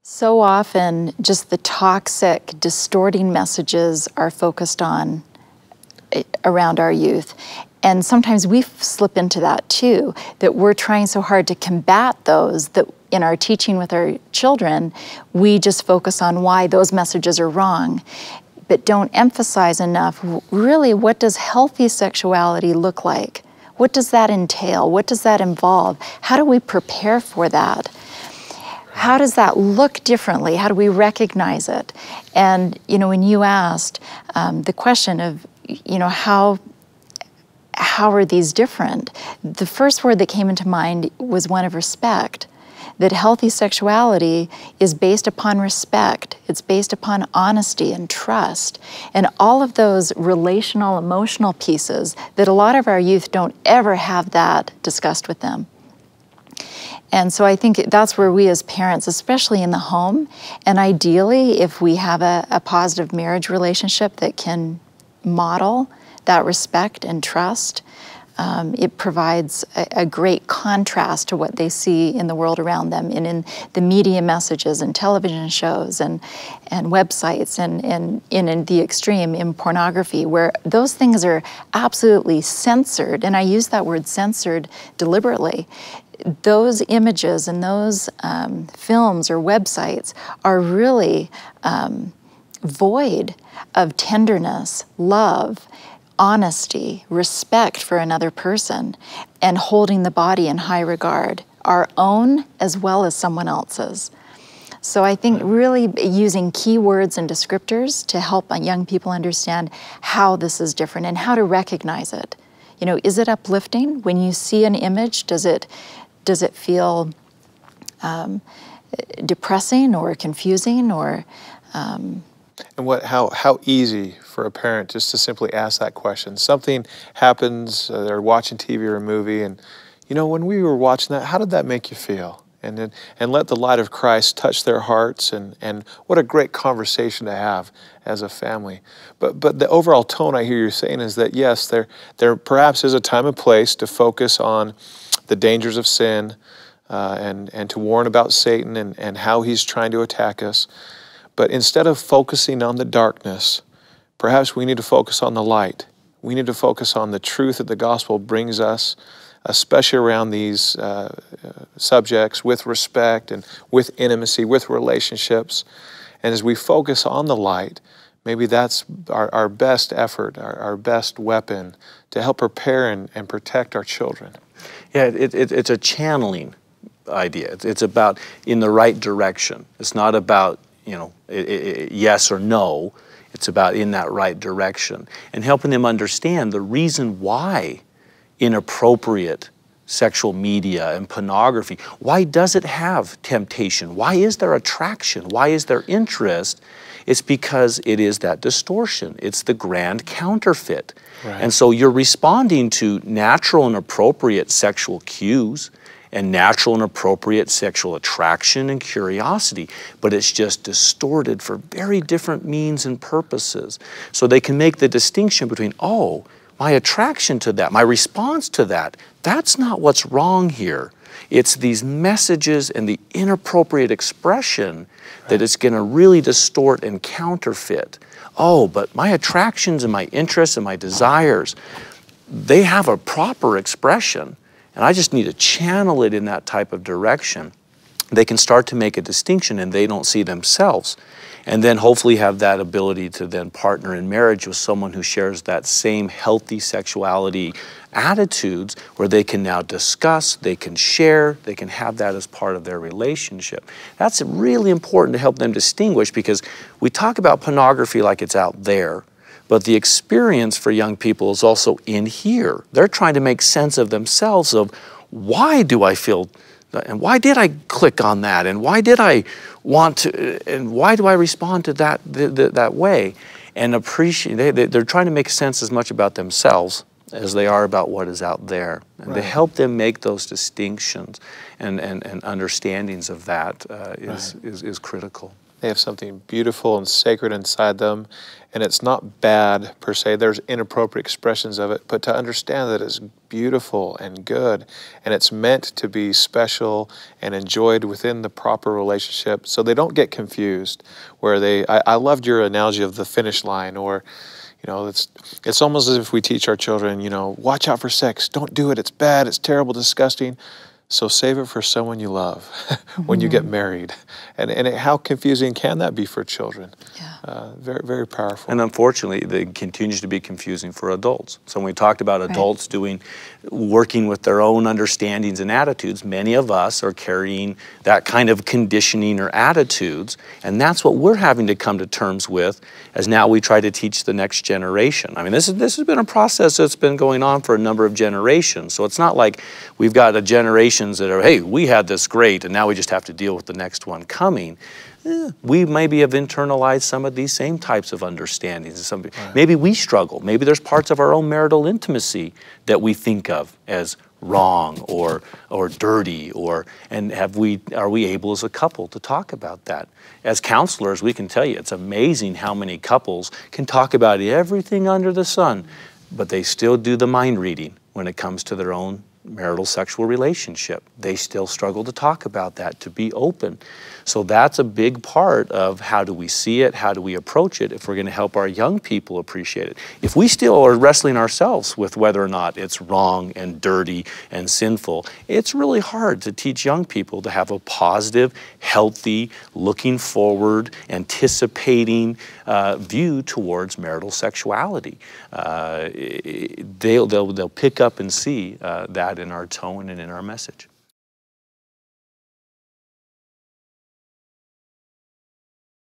So often, just the toxic, distorting messages are focused on around our youth. And sometimes we slip into that too, that we're trying so hard to combat those that in our teaching with our children, we just focus on why those messages are wrong, but don't emphasize enough, really, what does healthy sexuality look like? What does that entail? What does that involve? How do we prepare for that? How does that look differently? How do we recognize it? And, you know, when you asked the question of, you know, how are these different? The first word that came into mind was one of respect. That healthy sexuality is based upon respect. It's based upon honesty and trust. And all of those relational, emotional pieces that a lot of our youth don't ever have that discussed with them. And so I think that's where we as parents, especially in the home, and ideally if we have a positive marriage relationship that can model that respect and trust, it provides a great contrast to what they see in the world around them and in the media messages and television shows and websites and in the extreme in pornography, where those things are absolutely censored, and I use that word censored deliberately. Those images and those films or websites are really void of tenderness, love, honesty, respect for another person, and holding the body in high regard, our own as well as someone else's. So I think really using keywords and descriptors to help young people understand how this is different and how to recognize it. You know, is it uplifting? When you see an image, does it feel depressing or confusing or And how easy for a parent just to simply ask that question. Something happens, they're watching TV or a movie, and you know, when we were watching that, how did that make you feel? And let the light of Christ touch their hearts, and what a great conversation to have as a family. But the overall tone I hear you saying is that yes, there perhaps is a time and place to focus on the dangers of sin and to warn about Satan and how he's trying to attack us. But instead of focusing on the darkness, perhaps we need to focus on the light. We need to focus on the truth that the gospel brings us, especially around these subjects, with respect and with intimacy, with relationships. And as we focus on the light, maybe that's our best effort, our best weapon to help prepare and protect our children. Yeah, it's a channeling idea. It's about in the right direction. It's not about, you know, yes or no. It's about in that right direction and helping them understand the reason why inappropriate sexual media and pornography, why does it have temptation? Why is there attraction? Why is there interest? It's because it is that distortion. It's the grand counterfeit. Right. And so you're responding to natural and appropriate sexual cues and natural and appropriate sexual attraction and curiosity, but it's just distorted for very different means and purposes. So they can make the distinction between, oh, my attraction to that, my response to that, that's not what's wrong here. It's these messages and the inappropriate expression that it's going to really distort and counterfeit. Oh, but my attractions and my interests and my desires, they have a proper expression. And I just need to channel it in that type of direction. They can start to make a distinction and they don't see themselves. And then hopefully have that ability to then partner in marriage with someone who shares that same healthy sexuality attitudes where they can now discuss, they can share, they can have that as part of their relationship. That's really important to help them distinguish because we talk about pornography like it's out there. But the experience for young people is also in here. They're trying to make sense of themselves of why do I feel, and why did I click on that, and why did I want to, and why do I respond to that that way? And they're trying to make sense as much about themselves as they are about what is out there. And right. To help them make those distinctions and understandings of that is critical. They have something beautiful and sacred inside them, and it's not bad per se. There's inappropriate expressions of it, but to understand that it's beautiful and good, and it's meant to be special and enjoyed within the proper relationship, so they don't get confused. Where I loved your analogy of the finish line, or it's almost as if we teach our children, watch out for sex, don't do it, it's bad, it's terrible, disgusting. So save it for someone you love when you get married. And how confusing can that be for children? Yeah. Very, very powerful. And unfortunately, it continues to be confusing for adults. So when we talked about adults working with their own understandings and attitudes, many of us are carrying that kind of conditioning or attitudes, and that's what we're having to come to terms with as now we try to teach the next generation. I mean, this has been a process that's been going on for a number of generations. So it's not like we've got a generation that are, hey, we had this great, and now we just have to deal with the next one coming. We maybe have internalized some of these same types of understandings. Maybe we struggle. Maybe there's parts of our own marital intimacy that we think of as wrong or dirty, and are we able as a couple to talk about that? As counselors, we can tell you it's amazing how many couples can talk about everything under the sun, but they still do the mind reading when it comes to their own marital sexual relationship. They still struggle to talk about that, to be open. So that's a big part of how do we see it, how do we approach it if we're going to help our young people appreciate it. If we still are wrestling ourselves with whether or not it's wrong and dirty and sinful, it's really hard to teach young people to have a positive, healthy, looking forward, anticipating view towards marital sexuality. They'll pick up and see that in our tone and in our message.